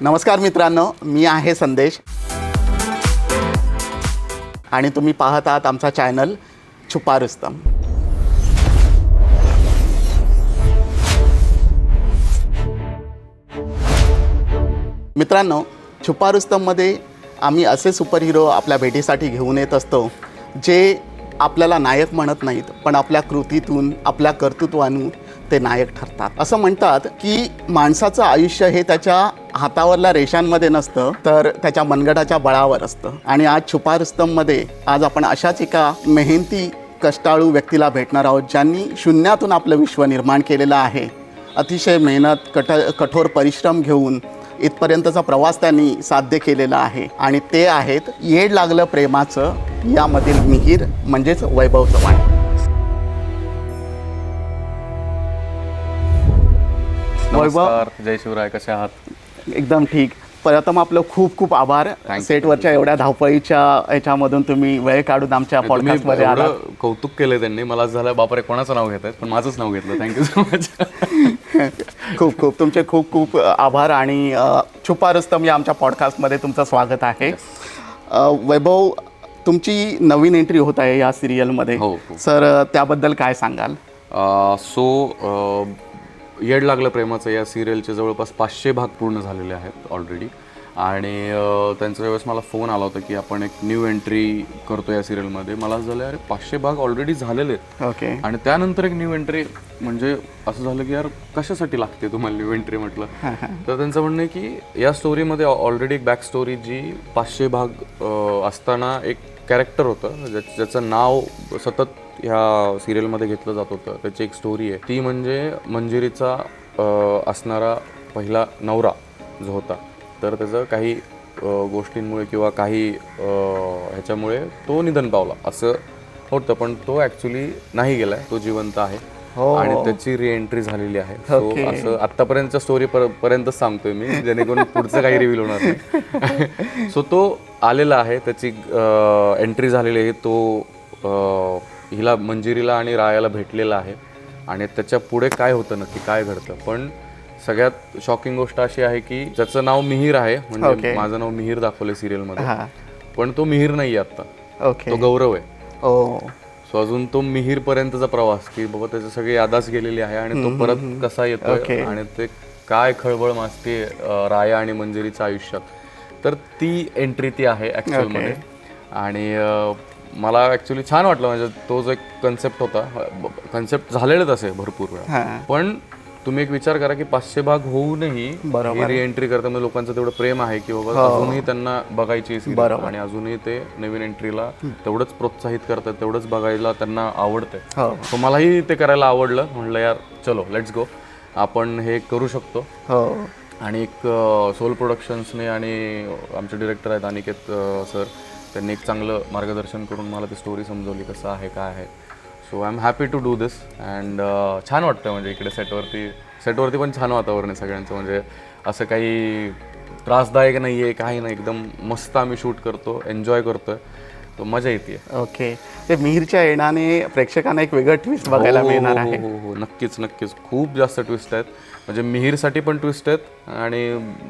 नमस्कार मित्रांनो, मी आहे संदेश आणि तुम्ही पाहत आहात आमचा चॅनल छुपा रुस्तम. मित्रांनो, छुपा रुस्तममध्ये आम्ही असे सुपर हिरो आपल्या भेटीसाठी घेऊन येत असतो जे आपल्याला नायक म्हणत नाहीत, पण आपल्या कृतीतून आपल्या कर्तृत्वातून ते नायक ठरतात. असं म्हणतात की माणसाचं आयुष्य हे त्याच्या हातावरल्या रेषांमध्ये नसतं, तर त्याच्या मनगटाच्या बळावर असतं. आणि आज छुपा रुस्तममध्ये आज आपण अशाच एका मेहनती कष्टाळू व्यक्तीला भेटणार आहोत, ज्यांनी शून्यातून आपलं विश्व निर्माण केलेलं आहे. अतिशय मेहनत कठोर परिश्रम घेऊन इथपर्यंतचा प्रवास त्यांनी साध्य केलेला आहे. आणि ते आहेत येड लागलं प्रेमाचं यामधील मिहीर म्हणजेच वैभव चव्हाण. नमस्कार, जय शिवराय. कसे आहात? एकदम ठीक. प्रथम आपलं खूप खूप आभार. सेटवरच्या एवढ्या धावपळीच्या ह्याच्यामधून तुम्ही वेळ काढून आमच्या पॉडकास्टमध्ये आला. कौतुक केलं त्यांनी. मला झालं बापरे कोणाचं नाव घेत आहेत, पण माझंच नाव घेतलं. Thank you so much. खूप खूप तुमचे खूप खूप आभार. आणि छुपा रुस्तम या आमच्या पॉडकास्टमध्ये तुमचं स्वागत आहे. वैभव, तुमची नवीन एंट्री होत आहे या सिरियलमध्ये. सर, त्याबद्दल काय सांगाल? येड लागलं प्रेमाचं या सिरियलचे जवळपास 500 भाग पूर्ण झालेले आहेत ऑलरेडी. आणि त्यांच्या वेळेस मला फोन आला होता की आपण एक न्यू एंट्री करतो या सिरियलमध्ये. मला झालं अरे 500 भाग ऑलरेडी झालेले आहेत. ओके. आणि त्यानंतर एक न्यू एंट्री, म्हणजे असं झालं की यार कशासाठी लागते तुम्हाला न्यू एंट्री म्हटलं. तर त्यांचं म्हणणं आहे की या स्टोरीमध्ये ऑलरेडी एक बॅक स्टोरी जी 500 भाग असताना एक कॅरेक्टर होतं ज्याचं नाव सतत ह्या सिरियलमध्ये घेतलं जात होतं. त्याची एक स्टोरी आहे, ती म्हणजे मंजिरीचा असणारा पहिला नवरा जो होता, तर त्याचं काही गोष्टींमुळे किंवा काही ह्याच्यामुळे तो निधन पावला असं होतं. पण तो ॲक्च्युली नाही गेलाय, तो जिवंत आहे. आणि त्याची रिएंट्री झालेली आहे. सो असं आत्तापर्यंतच्या स्टोरी पर्यंतच सांगतोय मी, जेणेकरून पुढचं काही रिव्हील होणार नाही. सो तो आलेला आहे, त्याची एंट्री झालेली आहे. तो हिला मंजिरीला आणि रायाला भेटलेला आहे. आणि त्याच्या पुढे काय होतं, नक्की काय घडतं. पण सगळ्यात शॉकिंग गोष्ट अशी आहे की ज्याचं नाव मिहीर आहे, म्हणजे माझं नाव मिहीर दाखवलंय सिरियलमध्ये, पण तो मिहीर नाही आहे आता, तो गौरव आहे. सो अजून तो मिहीर पर्यंतचा प्रवास की बाबा त्याची सगळी यादाच गेलेली आहे आणि तो परत कसा येतोय आणि ते काय खळबळ माजते राया आणि मंजिरीच्या आयुष्यात, तर ती एंट्री ती आहे ॲक्च्युअलमध्ये. आणि मला ॲक्च्युली छान वाटलं. म्हणजे तो जो एक कन्सेप्ट होता, कन्सेप्ट झालेलंच असे भरपूर वेळा, पण तुम्ही एक विचार करा की 500 भाग होऊनही रिएंट्री करता म्हणजे लोकांचं तेवढं प्रेम आहे की बाबा अजूनही त्यांना बघायची आणि अजूनही ते नवीन एंट्रीला तेवढंच प्रोत्साहित करतात, तेवढंच बघायला त्यांना आवडतंय. सो मलाही ते करायला आवडलं. म्हणलं यार चलो लेट्स गो, आपण हे करू शकतो. आणि एक सोल प्रोडक्शन्सने आणि आमचे डिरेक्टर आहेत अनिकेत सर, त्यांनी एक चांगलं मार्गदर्शन करून मला ती स्टोरी समजवली कसं आहे काय आहे. So I am happy to do this. And छान वाटतं. म्हणजे इकडे सेटवरती पण छान वातावरण आहे सगळ्यांचं. म्हणजे असं काही त्रासदायक नाही आहे, काही नाही, एकदम मस्त आम्ही शूट करतो, एन्जॉय करतोय, तो मजा येते. ओके. ते मिहीरच्या येण्याने प्रेक्षकांना एक वेगळं ट्विस्ट बघायला मिळणार आहे. हो, नक्कीच खूप जास्त ट्विस्ट आहेत. म्हणजे मिहीरसाठी पण ट्विस्ट आहेत आणि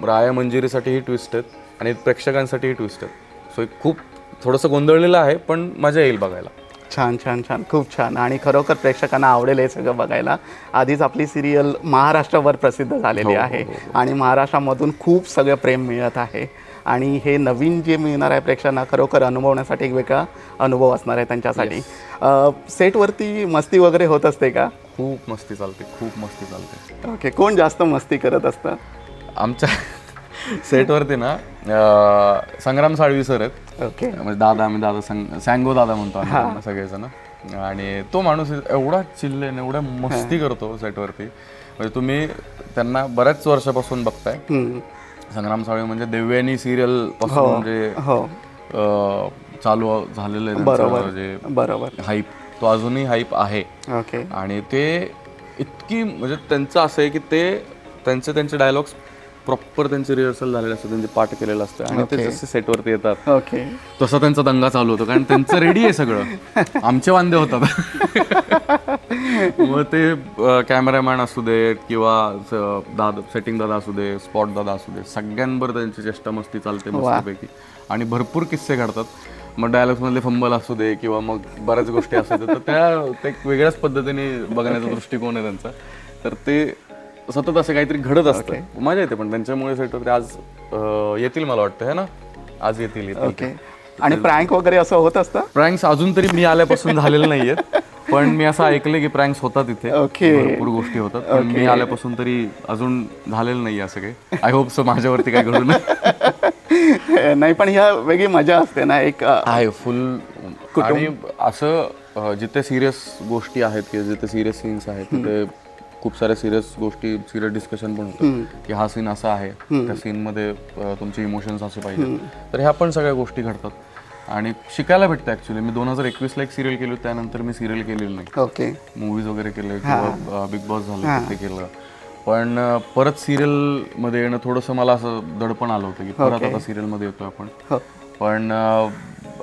राया मंजिरीसाठीही ट्विस्ट आहेत आणि प्रेक्षकांसाठीही ट्विस्ट आहेत. सो खूप थोडंसं गोंधळलेलं आहे, पण मजा येईल बघायला. छान, खूप छान. आणि खरोखर प्रेक्षकांना आवडेल हे सगळं बघायला. आधीच आपली सिरियल महाराष्ट्रभर प्रसिद्ध झालेली आहे आणि महाराष्ट्रामधून खूप सगळं प्रेम मिळत आहे. आणि हे नवीन जे मिळणार आहे प्रेक्षकांना खरोखर अनुभवण्यासाठी एक वेगळा अनुभव असणार आहे त्यांच्यासाठी. सेटवरती मस्ती वगैरे होत असते का? खूप मस्ती चालते. ओके. कोण जास्त मस्ती करत असतं? आमच्या सेटवरती ना संग्राम साळवी सर आहेत. ओके. म्हणजे दादा, आम्ही दादा सँगो दादा म्हणतो आम्ही सगळेजण. आणि तो माणूस एवढा चिल्लेन, एवढ्या मस्ती करतो सेटवरती. म्हणजे तुम्ही त्यांना बऱ्याच वर्षापासून बघताय. संग्राम साळवी म्हणजे देव्यानी सिरियल पासून म्हणजे चालू झालेलं आहे बरोबर हाईप, तो अजूनही हाईप आहे. आणि ते इतकी म्हणजे त्यांचं असं आहे की ते त्यांचे डायलॉग्स प्रॉपर त्यांचे रिहर्सल झालेले असतं, त्यांचे पाठ केलेलं असतं आणि ते जसे सेटवरती येतात ओके. तसा त्यांचा दंगा चालू होतो, कारण त्यांचं रेडी आहे सगळं, आमचे वांदे होतात. मग ते कॅमेरामॅन असू दे किंवा दादा सेटिंग दादा असू दे, स्पॉट दादा असू दे, सगळ्यांवर त्यांची चेष्टा मस्ती चालते मस्तपैकी आणि भरपूर किस्से घडतात. मग डायलॉग्समधले फंबल असू दे किंवा मग बऱ्याच गोष्टी असू दे, तर त्या एक वेगळ्याच पद्धतीने बघण्याचा दृष्टिकोन आहे त्यांचा. तर ते सतत असे काहीतरी घडत असतं, मजा येते. पण त्यांच्यामुळे सेटवरती आज येतील, मला वाटतं है ना, आज येतील. ओके. आणि प्रँक वगैरे असं होत असतं? प्रँक्स अजून तरी मी आल्यापासून झालेले नाहीयेत, पण मी असं ऐकलं की प्रँक्स होतात इथे, भरपूर गोष्टी होतात. पण मी आल्यापासून तरी अजून झालेलं नाही असं काही. आय होप सो माझ्यावरती काय घडू नये. नाही, पण ह्या वेगळी मजा असते ना एक आहे फुल. आणि असं जिथे सिरियस गोष्टी आहेत किंवा जिथे सिरियस सीन्स आहेत तिथे खूप साऱ्या सिरियस गोष्टी, सिरियस डिस्कशन पण होतं की हा सीन असा आहे, त्या सीनमध्ये तुमचे इमोशन्स असे पाहिजे. तर ह्या पण सगळ्या गोष्टी घडतात आणि शिकायला भेटतं. ॲक्च्युली मी 2021ला एक सिरियल केली, त्यानंतर मी सिरियल केलेली नाही. ओके. मूवीज वगैरे केले किंवा बिग बॉस झालं ते केलं, पण परत सिरियलमध्ये येणं थोडंसं मला असं दडपण आलं होतं की परत आता सिरियलमध्ये येतो आपण. पण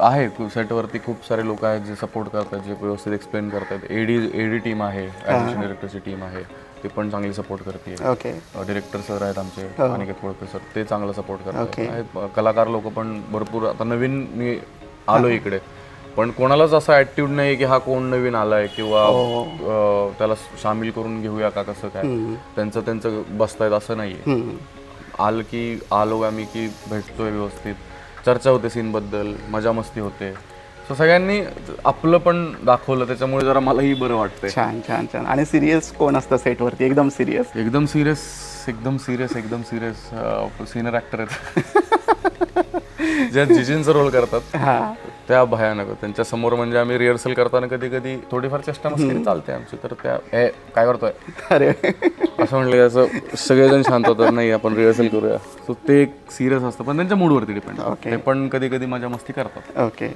आहे सेटवरती खूप सारे लोक आहेत जे सपोर्ट करतात, जे व्यवस्थित एक्सप्लेन करतात. एडी टीम आहे, ॲडिशन डिरेक्टरची टीम आहे, ते पण चांगली सपोर्ट करते. ओके. डिरेक्टर सर आहेत आमचे, अनिकेत कोळपे सर, ते चांगलं सपोर्ट करतात. कलाकार लोक पण भरपूर. आता नवीन मी आलो इकडे, पण कोणालाच असा ॲटिट्यूड नाही की हा कोण नवीन आलाय किंवा त्याला सामील करून घेऊया का, कसं काय. त्यांचं बसतायत असं नाहीये. आलं की आलो आम्ही की भेटतोय, व्यवस्थित चर्चा होते सीनबद्दल, मजा मस्ती होते. सो सगळ्यांनी आपलं पण दाखवलं, त्याच्यामुळे जरा मलाही बरं वाटतंय. छान छान छान. आणि सिरियस कोण असतं सेटवरती? एकदम सिरियस? एकदम सिरियस सिनियर ॲक्टर आहेत ज्या जिजींचा रोल करतात त्या भयानक. त्यांच्या समोर म्हणजे आम्ही रिहर्सल करताना कधी कधी थोडीफार चेष्टा मस्करी चालते आमची, तर त्या काय करतोय अरे असं म्हणलं, असं सगळेजण शांत होतात, नाही आपण रिहर्सल करूया. सो ते एक सिरियस असतं, पण त्यांच्या मूडवरती डिपेंड. ते पण कधी कधी मजा मस्ती करतात. ओके.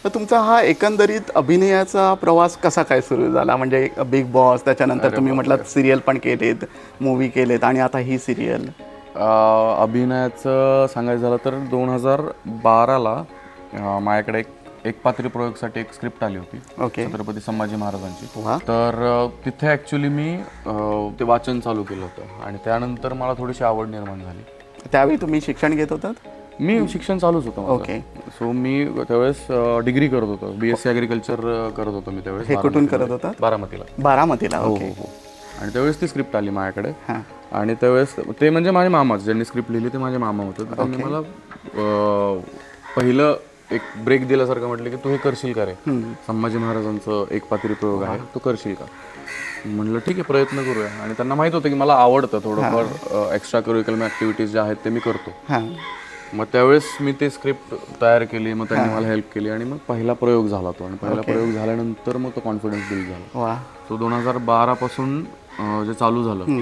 तर तुमचा हा एकंदरीत अभिनयाचा प्रवास कसा काय सुरू झाला? म्हणजे बिग बॉस, त्याच्यानंतर तुम्ही म्हटलात सिरियल पण केलेत, मूवी केलेत आणि आता ही सिरियल. अभिनयाचं सांगायचं झालं तर 2012ला माझ्याकडे एक पात्री प्रयोगसाठी एक स्क्रिप्ट आली होती. ओके. छत्रपती संभाजी महाराजांची. तर तिथे ॲक्च्युली मी ते वाचन चालू केलं होतं आणि त्यानंतर मला थोडीशी आवड निर्माण झाली. त्यावेळी तुम्ही शिक्षण घेत होतात? मी शिक्षण चालूच होतं. ओके. सो मी त्यावेळेस डिग्री करत होतो, BSc ॲग्रिकल्चर करत होतो मी त्यावेळेस. हे कुठून करत होता? बारामतीला. बारामतीला. हो ओके. हो. आणि त्यावेळेस ती स्क्रिप्ट आली माझ्याकडे आणि त्यावेळेस ते म्हणजे माझे मामाच ज्यांनी स्क्रिप्ट लिहिली, ते माझे मामा होते. तर त्यांनी मला पहिलं एक ब्रेक दिल्यासारखं म्हटलं की तू हे करशील का रे, संभाजी महाराजांचं एक पात्री प्रयोग आहे, तू करशील का. म्हणलं ठीक आहे, प्रयत्न करूया. आणि त्यांना माहित होतं की मला आवडतं थोडंफार, एक्स्ट्रा करिक्युलम ॲक्टिव्हिटीज ज्या आहेत ते मी करतो. मग त्यावेळेस मी ते स्क्रिप्ट तयार केली, मग त्यांनी मला हेल्प केली आणि मग पहिला प्रयोग झाला तो. आणि पहिला प्रयोग झाल्यानंतर मग तो कॉन्फिडन्स बिल्ड झाला. सो 2012 पासून जे चालू झालं,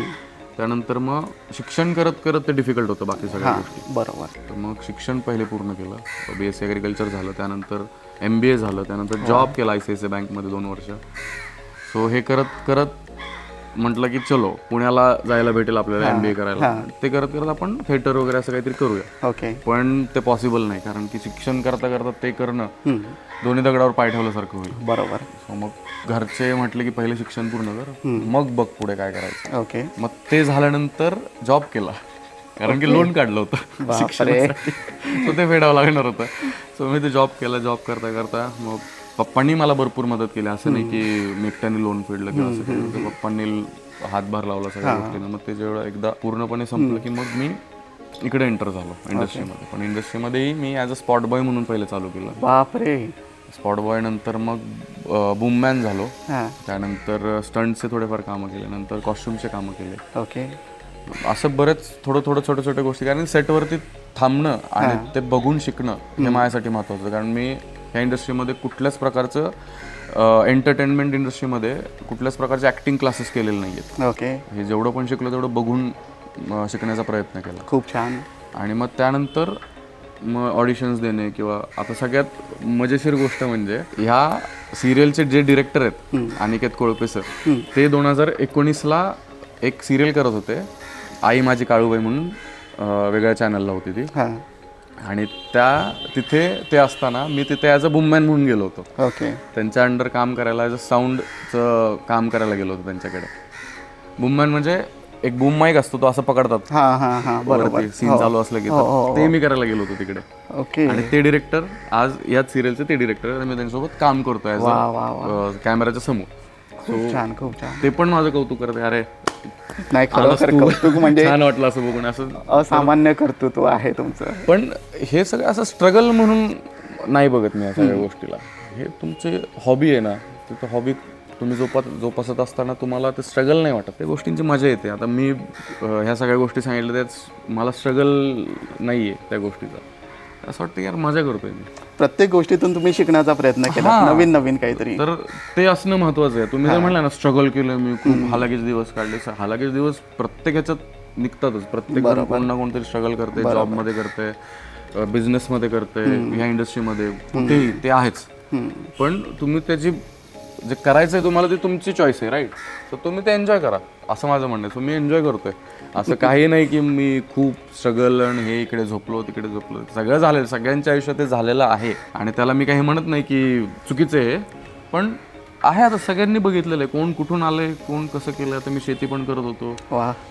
त्यानंतर मग शिक्षण करत करत ते डिफिकल्ट होतं बाकी सगळ्या गोष्टी. बरोबर. तर मग शिक्षण पहिले पूर्ण केलं, BSc ॲग्रिकल्चर झालं, त्यानंतर MBA झालं, त्यानंतर जॉब केला ICICI बँकमध्ये 2 वर्ष. सो हे करत करत म्हटलं की चलो पुण्याला जायला भेटेल आपल्याला MBA करायला. ते करत करत आपण थिएटर वगैरे असं काहीतरी करूया. ओके. पण ते पॉसिबल नाही, कारण की शिक्षण करता करता ते करणं दोन्ही दगडावर पाय ठेवल्यासारखं होईल. बरोबर. सो मग घरचे म्हटले की पहिले शिक्षण पूर्ण कर, मग बघ पुढे काय करायचं. ओके. मग ते झाल्यानंतर जॉब केला, कारण की लोन काढलं होतं शिक्षणासाठी. सो ते फेडावं लागणार होतं. सो मी ते जॉब केला. जॉब करता करता मग पप्पांनी मला भरपूर मदत केली. असं नाही की मी एकट्याने लोन फेडलं किंवा असं केलं. पप्पांनी हातभार लावला सगळ्या गोष्टींना. मग ते जेवढं एकदा पूर्णपणे संपलं की मग मी इकडे एंटर झालो इंडस्ट्रीमध्ये. पण इंडस्ट्रीमध्येही मी ॲज अ स्पॉट बॉय म्हणून पहिले चालू केलं. बापरे. स्पॉट बॉय नंतर मग बूममॅन झालो. त्यानंतर स्टंटचे थोडेफार कामं केले, नंतर कॉस्ट्युमचे कामं केले. ओके. असं बरेच थोडं छोट्या छोट्या गोष्टी. कारण सेटवरती थांबणं आणि ते बघून शिकणं हे माझ्यासाठी महत्त्वाचं. कारण मी ह्या इंडस्ट्रीमध्ये कुठल्याच प्रकारचं एंटरटेनमेंट इंडस्ट्रीमध्ये कुठल्याच प्रकारचे ॲक्टिंग क्लासेस केलेले नाही आहेत. ओके. हे जेवढं पण शिकलो तेवढं बघून शिकण्याचा प्रयत्न केला. खूप छान. आणि मग त्यानंतर मग ऑडिशन्स देणे किंवा आता सगळ्यात मजेशीर गोष्ट म्हणजे ह्या सिरियलचे जे डिरेक्टर आहेत अनिकेत कोळपे सर, ते 2019ला एक सिरियल करत होते, आई माझी काळूबाई म्हणून. वेगळ्या चॅनलला होती ती. हां. आणि तिथे ते असताना मी तिथे ॲज अ बुममॅन म्हणून गेलो होतो. ओके. त्यांच्या अंडर काम करायला, ॲज अ साऊंडचं काम करायला गेलो होतो त्यांच्याकडे. बुममॅन म्हणजे एक बूम माईक असतो, तो असं पकडतात हां हां हां, बरोबर. सीन चालू असलं की, ते मी करायला गेलो होतो तिकडे. ओके. आणि ते डिरेक्टर आज याच सिरियलचे ते डिरेक्टर, आणि मी त्यांच्यासोबत काम करतो ॲज अ कॅमेराच्या समोर. खूप छान, खूप छान. ते पण माझं कौतुक करते, अरे नाही खरोखर कौतुक म्हणजे छान वाटलं असं बघून. असं असामान्य कर्तृत्व आहे तुमचं. पण हे सगळं असं स्ट्रगल म्हणून नाही बघत मी या सगळ्या गोष्टीला. हे तुमची हॉबी आहे ना, तर हॉबी तुम्ही जोपासत असताना तुम्हाला ते स्ट्रगल नाही वाटत, त्या गोष्टींची मजा येते. आता मी ह्या सगळ्या गोष्टी सांगितल्या, त्याच मला स्ट्रगल नाही आहे त्या गोष्टीचा. असं वाटतं यार मजा करतोय मी. प्रत्येक गोष्टीतून तुम्ही शिकण्याचा प्रयत्न केला, नवीन नवीन काहीतरी. तर ते असणं महत्वाचं आहे. तुम्ही जर म्हणलं ना स्ट्रगल केलं मी, खूप हालाकीचे दिवस काढले, हालाकीचे दिवस प्रत्येक ह्याच्यात निघतातच. प्रत्येक जण कोण ना कोणतरी स्ट्रगल करते, जॉबमध्ये करते, बिझनेसमध्ये करते, ह्या इंडस्ट्रीमध्ये कुठेही ते आहेच. पण तुम्ही त्याची जे करायचं आहे तुम्हाला, ती तुमची चॉईस आहे, राईट. तर तुम्ही ते एन्जॉय करा, असं माझं म्हणणं आहे. सो मी एन्जॉय करतोय. असं काही नाही की मी खूप स्ट्रगल आणि हे इकडे झोपलो तिकडे झोपलो. सगळं झालेलं, सगळ्यांच्या आयुष्यात ते झालेलं आहे. आणि त्याला मी काही म्हणत नाही की चुकीचं आहे, पण आहे. आता सगळ्यांनी बघितलेलं आहे, कोण कुठून आलंय, कोण कसं केलं. आता मी शेती पण करत होतो,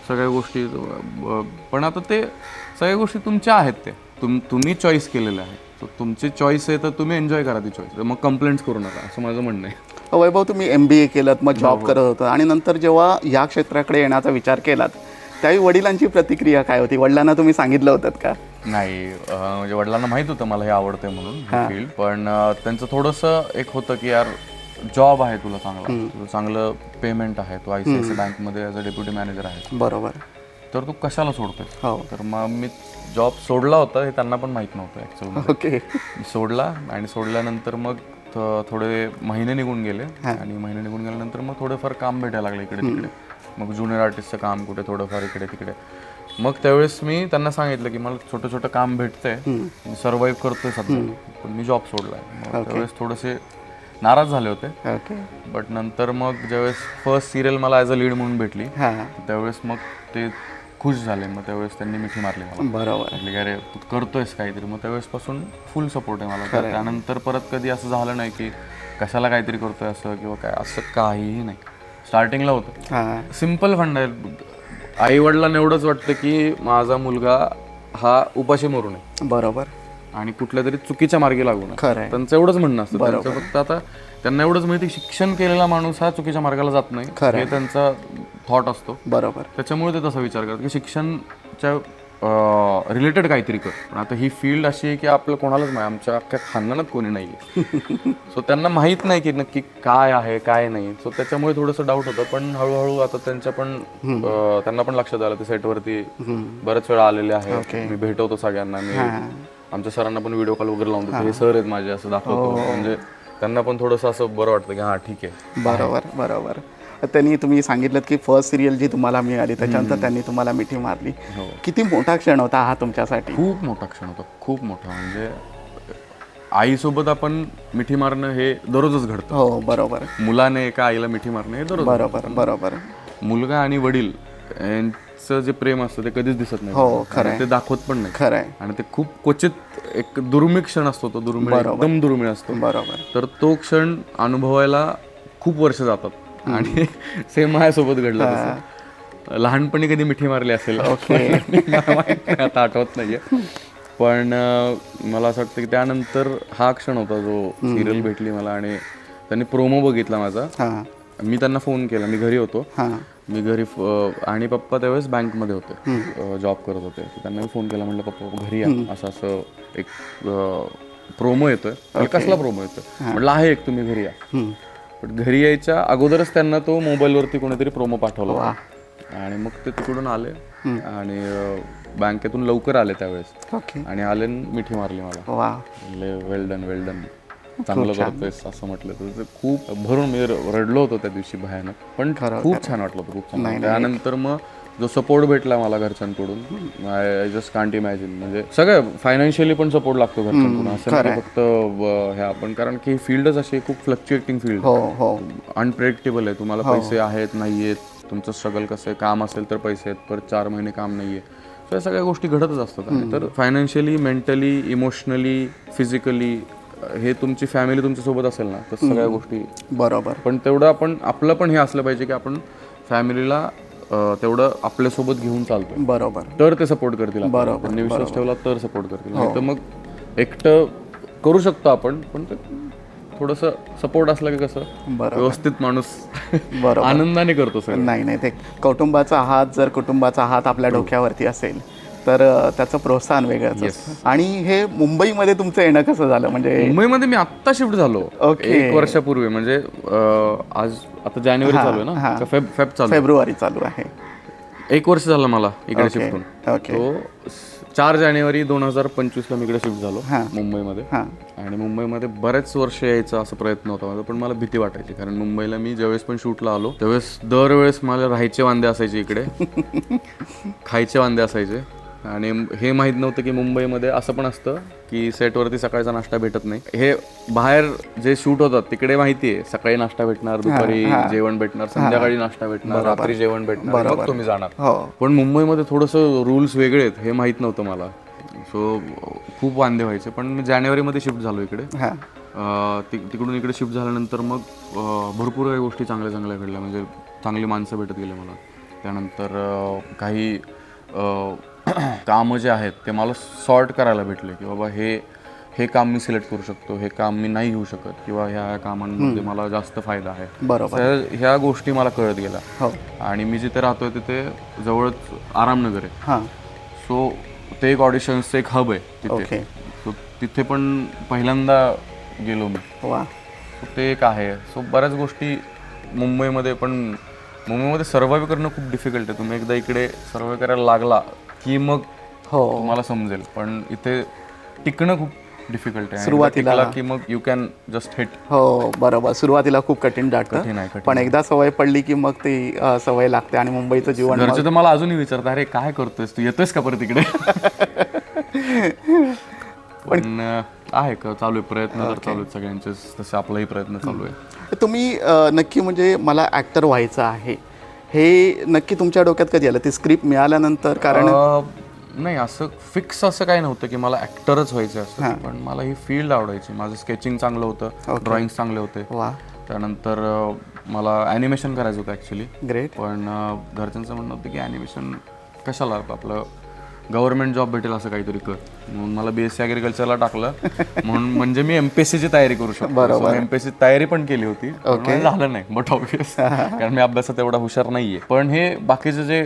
सगळ्या गोष्टी. पण आता ते सगळ्या गोष्टी तुमच्या आहेत, ते तुम्ही चॉईस केलेल्या आहेत. तुमची चॉईस आहे तर तुम्ही एन्जॉय करा ती चॉईस. मग कंप्लेंट्स करू नका, असं माझं म्हणणं आहे. वैभव, तुम्ही MBA केलं, मग जॉब करत होता, आणि नंतर जेव्हा या क्षेत्राकडे येण्याचा विचार केलात, त्यावेळी वडिलांची प्रतिक्रिया काय होती? वडिलांना तुम्ही सांगितलं होतं का? नाही, म्हणजे वडिलांना माहीत होतं मला हे आवडतंय म्हणून फील्ड. पण त्यांचं थोडंसं एक होतं की यार जॉब आहे तुला चांगला, तुझं चांगलं पेमेंट आहे, तू ICICI बँकमध्ये ॲज अ डेप्युटी मॅनेजर आहे, बरोबर, तर तू कशाला सोडतोय? तर मग मी जॉब सोडला होता, हे त्यांना पण माहीत नव्हतं ॲक्च्युअली. ओके. सोडला, आणि सोडल्यानंतर मग थोडे महिने निघून गेले, आणि महिने निघून गेल्यानंतर मग थोडंफार काम भेटायला लागलं इकडे तिकडे. मग ज्युनियर आर्टिस्टचं काम कुठे, थोडंफार इकडे तिकडे. मग त्यावेळेस मी त्यांना सांगितलं की मला छोटं छोटं काम भेटतंय, मी सर्वाईव्ह करतोय सध्या, पण मी जॉब सोडलाय. मग त्यावेळेस थोडेसे नाराज झाले होते. बट नंतर मग ज्यावेळेस फर्स्ट सिरियल मला ॲज अ लीड म्हणून भेटली, त्यावेळेस मग ते खुश झाले. मग त्यावेळेस त्यांनी मिठी मारली मला. बरोबर. म्हटलं अरे तू करतोयस काहीतरी. मग त्यावेळेसपासून फुल सपोर्ट आहे मला. त्यानंतर परत कधी असं झालं नाही की कशाला काहीतरी करतोय असं किंवा काय, असं काहीही नाही. स्टार्टिंगला होतं सिम्पल फंड आहे. आई वडिलांना एवढंच वाटतं की माझा मुलगा हा उपाशी मरू नये, बरोबर, आणि कुठल्या तरी चुकीच्या मार्गी लागू नये. त्यांचं एवढंच म्हणणं असतं. त्यांचं फक्त आता त्यांना एवढंच माहिती, शिक्षण केलेला माणूस हा चुकीच्या मार्गाला जात नाही, हे त्यांचा थॉट असतो. बरोबर. त्याच्यामुळे ते तसा विचार करतात की शिक्षणच्या रिलेटेड काहीतरी कर. पण आता ही फील्ड अशी आहे की आपलं कोणालाच नाही, आमच्या अख्ख्या खानदानात कोणी नाही आहे. सो त्यांना माहीत नाही की नक्की काय आहे काय नाही. सो त्याच्यामुळे थोडंसं डाऊट होतं. पण हळूहळू आता त्यांना पण लक्षात आलं. ते सेटवरती बऱ्याच वेळा आलेले आहेत, मी भेटवतो सगळ्यांना. मी आमच्या सरांना पण व्हिडिओ कॉल वगैरे लावून देतो, हे सर आहेत माझे असं दाखवतो. म्हणजे त्यांना पण थोडंसं असं बरं वाटतं की हां ठीक आहे. बरोबर बरोबर. तुम्ही सांगितलं की फर्स्ट सिरियल जी तुम्हाला मिळाली, त्याच्यानंतर त्यांनी तुम्हाला मिठी मारली. किती मोठा क्षण होता हा तुमच्यासाठी? खूप मोठा क्षण होता, खूप मोठा. म्हणजे आईसोबत आपण मिठी मारणं हे दररोजच घडतं. हो बरोबर. मुलाने एका आईला मिठी मारणं हे दररोज. बरोबर बरोबर. मुलगा आणि वडील यांचं जे प्रेम असतं ते कधीच दिसत नाही. हो खरं, ते दाखवत पण नाही. खरं. आणि ते खूप क्वचित एक दुर्मिळ क्षण असतो, तो दुर्मिळ, एकदम दुर्मिळ असतो. बरोबर. तर तो क्षण अनुभवायला खूप वर्ष जातात. आणि सेम माझ्यासोबत घडलं तसं. लहानपणी कधी मिठी मारली असेल आता आठवत नाहीये, पण मला असं वाटतं की त्यानंतर हा क्षण होता जो सिरियल भेटली मला. आणि त्यांनी प्रोमो बघितला माझा. मी त्यांना फोन केला, मी घरी होतो, मी घरी, आणि पप्पा त्यावेळेस बँकमध्ये होते, जॉब करत होते. त्यांना मी फोन केला, म्हटलं पप्पा घरी या, असं असं एक प्रोमो येतोय. कसला प्रोमो येतोय? म्हटलं आहे एक, तुम्ही घरी या. पण घरी यायच्या अगोदरच त्यांना तो मोबाईलवरती कोणीतरी प्रोमो पाठवला, आणि मग ते तिकडून आले आणि बँकेतून लवकर आले त्यावेळेस, आणि आले मिठी मारली मला. वेल डन, वेल डन, चांगलं करतोयस असं म्हटलं. तर खूप भरून मी रडलो होतो त्या दिवशी भयानक, पण खूप छान वाटलं होतं, खूप छान. त्यानंतर मग जो सपोर्ट भेटला मला घरच्यांकडून, आय जस्ट कांट इमॅजिन. म्हणजे सगळं फायनान्शियली पण सपोर्ट लागतो घरच्यांकडून, असं नाही फक्त ह्या पण. कारण की फील्डच अशी खूप फ्लक्च्युएटिंग फील्ड, अनप्रेडिक्टेबल आहे. तुम्हाला पैसे आहेत नाही आहेत, तुमचं स्ट्रगल कसं आहे, काम असेल तर पैसे आहेत, परत 4 महिने काम नाही आहे, सो या सगळ्या गोष्टी घडतच असतात. आणि तर फायनान्शियली, मेंटली, इमोशनली, फिजिकली हे तुमची फॅमिली तुमच्यासोबत असेल ना तर सगळ्या गोष्टी बरोबर. पण तेवढं आपण आपलं पण हे असलं पाहिजे की आपण फॅमिलीला तेवढं आपल्यासोबत घेऊन चालतो, बरोबर. तर ते सपोर्ट करतील. बरोबर, त्यांनी विश्वास ठेवला तर सपोर्ट करतील. नाही तर मग एकटं करू शकतो आपण, पण ते थोडंसं सपोर्ट असलं की कसं व्यवस्थित माणूस बरोबर. आनंदाने करतो सगळं. नाही ते कुटुंबाचा हात, जर कुटुंबाचा हात आपल्या डोक्यावरती असेल तर त्याचं प्रोत्साहन वेगळंच असतं. आणि हे मुंबईमध्ये तुमचं येणं कसं झालं? म्हणजे मुंबईमध्ये मी आत्ता शिफ्ट झालो ओके. 1 वर्षापूर्वी. म्हणजे आज आता जानेवारी चालू आहे ना, फेब चालू आहे. फेब्रुवारी चालू आहे. 1 वर्ष झालं मला इकडे शिफ्ट होऊन. ओके. तो 4 जानेवारी 2025 ला मी इकडे शिफ्ट झालो मुंबईमध्ये. हां. आणि मुंबईमध्ये बरेच वर्ष यायचा असा प्रयत्न होता माझा, पण मला भीती वाटायची. कारण मुंबईला मी ज्यावेळेस पण शूटला आलो त्यावेळेस दरवेळेस मला राहायचे वांदे असायचे इकडे, खायचे वांदे असायचे. आणि हे माहीत नव्हतं की मुंबईमध्ये असं पण असतं की सेटवरती सकाळचा नाश्ता भेटत नाही. हे बाहेर जे शूट होतात तिकडे माहिती आहे सकाळी नाश्ता भेटणार, दुपारी जेवण भेटणार, संध्याकाळी नाश्ता भेटणार, रात्री जेवण भेटणार, मग तुम्ही जाणार. पण मुंबईमध्ये थोडंसं रूल्स वेगळे आहेत हे माहीत नव्हतं मला. सो खूप वांदे व्हायचे. पण मी जानेवारीमध्ये शिफ्ट झालो इकडे. तिकडून इकडे शिफ्ट झाल्यानंतर मग भरपूर काही गोष्टी चांगल्या चांगल्या घडल्या. म्हणजे चांगली माणसं भेटत गेले मला. त्यानंतर काही कामं जे आहेत ते मला सॉर्ट करायला भेटले की बाबा हे काम मी सिलेक्ट करू शकतो, हे काम मी नाही घेऊ शकत, किंवा ह्या कामांमध्ये मला जास्त फायदा आहे. बरोबर. ह्या गोष्टी मला कळत गेल्या. आणि मी जिथे राहतोय तिथे जवळच आरामनगर आहे. सो ते एक ऑडिशन्सचं एक हब आहे तिथे. सो तिथे पण पहिल्यांदा गेलो मी. सो ते एक आहे. सो बऱ्याच गोष्टी मुंबईमध्ये सर्व्हाइव्ह करणं खूप डिफिकल्ट आहे. तुम्ही एकदा इकडे सर्व्हाइव्ह करायला लागला की मग तुम्हाला समजेल. पण इथे टिकणं खूप डिफिकल्ट आहे. सुरुवातीला की मग यू कॅन जस्ट हिट. हो बरोबर. सुरुवातीला खूप कठीण कठीण वाटतं, पण एकदा सवय पडली की मग ती सवय लागते. आणि मुंबईचं जीवन घरचे तर मला अजूनही विचारतात, अरे काय करतोयस तू, येतोयस का परत इकडे? पण आहे का चालू आहे प्रयत्न तर चालू आहेत सगळ्यांचे, तसे आपलाही प्रयत्न चालू आहे. तुम्ही नक्की म्हणजे मला ॲक्टर व्हायचं आहे हे नक्की तुमच्या डोक्यात कधी आलं? ती स्क्रिप्ट मिळाल्यानंतर? कारण नाही असं फिक्स असं काही नव्हतं की मला ॲक्टरच व्हायचं असं. पण मला ही फील्ड आवडायची. माझं स्केचिंग चांगलं होतं, ड्रॉइंग चांगले होते. त्यानंतर मला ॲनिमेशन करायचं होतं ॲक्च्युली. ग्रेट. पण घरच्यांचं म्हणणं होतं की ॲनिमेशन कशाला, आपलं गव्हर्नमेंट जॉब भेटेल असं काहीतरी कर. म्हणून मला BSc ॲग्रिकल्चरला टाकलं. म्हणून म्हणजे मी MPSCची तयारी करू शकतो. MPSC तयारी पण केली होती, झालं नाही. बट ऑब्विस कारण मी अभ्यासात एवढा हुशार नाहीये. पण हे बाकीचे जे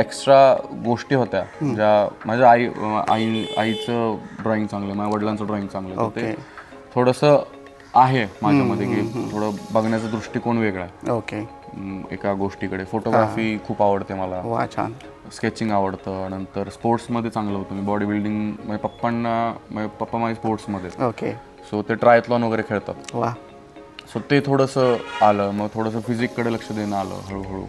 एक्स्ट्रा गोष्टी होत्या, ज्या माझ्या आईचं ड्रॉइंग चांगलं, माझ्या वडिलांचं ड्रॉइंग चांगलं, ते थोडंसं आहे माझ्यामध्ये की थोडं बघण्याचा दृष्टिकोन वेगळा आहे. ओके. एका गोष्टीकडे फोटोग्राफी खूप आवडते मला. वा छान. स्केचिंग आवडतं. नंतर स्पोर्ट्समध्ये चांगलं होतं मी. बॉडी बिल्डिंग, माझे पप्पा माझे स्पोर्ट्समध्ये. ओके. सो ते ट्रायथलॉन वगैरे खेळतात. वा. सो ते थोडंसं आलं. मग थोडंसं फिजिककडे लक्ष देणं आलं हळूहळू.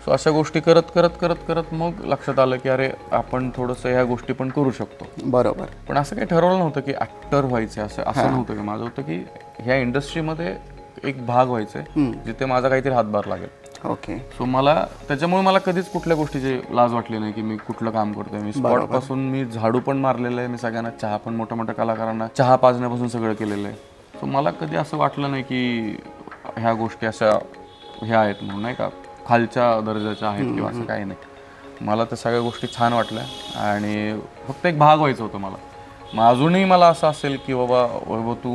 सो अशा गोष्टी करत मग लक्षात आलं की अरे आपण थोडंसं ह्या गोष्टी पण करू शकतो. बरोबर. पण असं काही ठरवलं नव्हतं की ॲक्टर व्हायचं असं नव्हतं. की माझं होतं की ह्या इंडस्ट्रीमध्ये एक भाग व्हायचं जिथे माझा काहीतरी हातभार लागेल. ओके. सो त्याच्यामुळे मला कधीच कुठल्या गोष्टीची लाज वाटली नाही की मी कुठलं काम करतोय. मी स्पॉटपासून मी झाडू पण मारलेलं आहे. मी सगळ्यांना चहा पण, मोठ्या मोठ्या कलाकारांना चहा पाजण्यापासून सगळं केलेलं आहे. सो मला कधी असं वाटलं नाही की ह्या गोष्टी अशा ह्या आहेत म्हणून, नाही का, खालच्या दर्जाच्या आहेत किंवा असं काही नाही. मला त्या सगळ्या गोष्टी छान वाटल्या आणि फक्त एक भाग व्हायचं होतं मला. मग अजूनही मला असं असेल की बाबा वैभव तू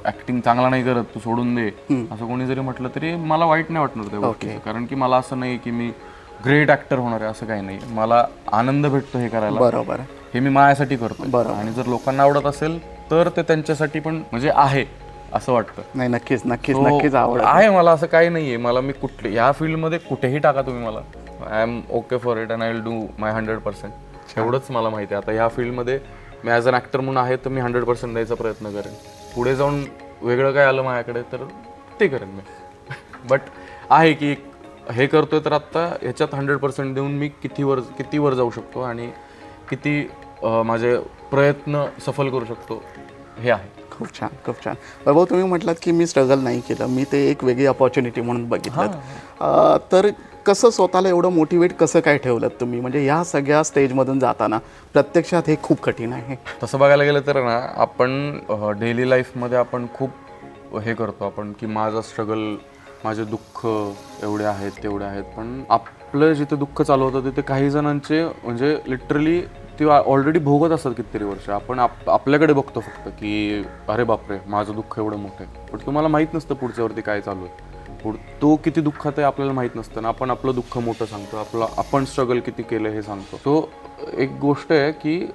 ॲक्टिंग चांगला नाही करत, तू सोडून दे, असं कोणी जरी म्हटलं तरी मला वाईट नाही वाटणार त्या गोष्टीचं. कारण की मला असं नाही की मी ग्रेट ॲक्टर होणार आहे, असं काही नाही. मला आनंद भेटतो हे करायला. बरोबर. हे मी माझ्यासाठी करतो. आणि जर लोकांना आवडत असेल तर ते त्यांच्यासाठी पण म्हणजे आहे असं वाटतं. नाही नक्कीच नक्कीच नक्कीच आवड आहे मला. असं काही नाहीये. मला मी ह्या फील्डमध्ये कुठेही टाका तुम्ही मला, I am okay for it and I will do my 100%. एवढंच मला माहिती आहे. आता ह्या फील्डमध्ये मी ॲज अन ॲक्टर म्हणून आहे तर मी 100% द्यायचा प्रयत्न करेन. पुढे जाऊन वेगळं काय आलं माझ्याकडे तर ते करेन मी. बट आहे की हे करतोय तर आत्ता ह्याच्यात 100% देऊन मी किती वर जाऊ शकतो आणि किती माझे प्रयत्न सफल करू शकतो हे आहे. खूप छान खूप छान. वैभव, तुम्ही म्हटलात की मी स्ट्रगल नाही केलं, मी ते एक वेगळी अपॉर्च्युनिटी म्हणून बघितलं. तर कसं स्वतःला एवढं मोटिवेट कसं काय ठेवलं तुम्ही, म्हणजे ह्या सगळ्या स्टेजमधून जाताना? प्रत्यक्षात हे खूप कठीण आहे. तसं बघायला गेलं तर ना, आपण डेली लाईफमध्ये आपण खूप हे करतो आपण की माझं स्ट्रगल, माझे दुःख एवढे आहेत तेवढे आहेत, पण आपलं जिथे दुःख चालू होतं तिथे काही जणांचे म्हणजे लिटरली ते ऑलरेडी भोगत असतात कितीतरी वर्ष. आपण आपल्याकडे बघतो फक्त की अरे बापरे माझं दुःख एवढं मोठं आहे, पण तुम्हाला माहीत नसतं पुढच्यावरती काय चालू आहे, तो किती दुःखात आहे आपल्याला माहीत नसतं ना. आपण आपलं दुःख मोठं सांगतो, आपण स्ट्रगल किती केलं हे सांगतो. तो एक गोष्ट आहे की